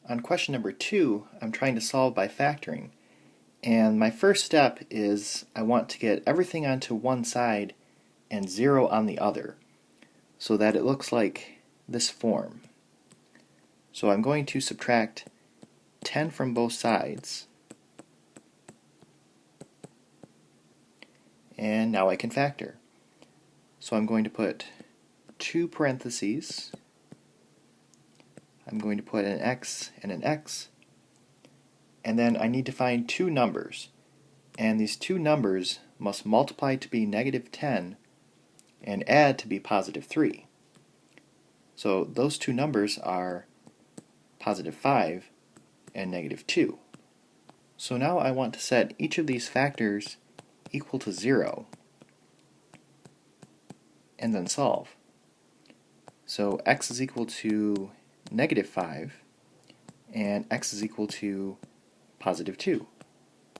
On question number 2, I'm trying to solve by factoring. And my first step is I want to get everything onto one side and 0 on the other, so that it looks like this form. So I'm going to subtract 10 from both sides, and now I can factor. So I'm going to put 2 parentheses, I'm going to put an x and an x, and then I need to find two numbers, and these two numbers must multiply to be -10 and add to be +3. So those two numbers are +5 and -2. So now I want to set each of these factors equal to 0 and then solve. So x is equal to -5 and x is equal to +2.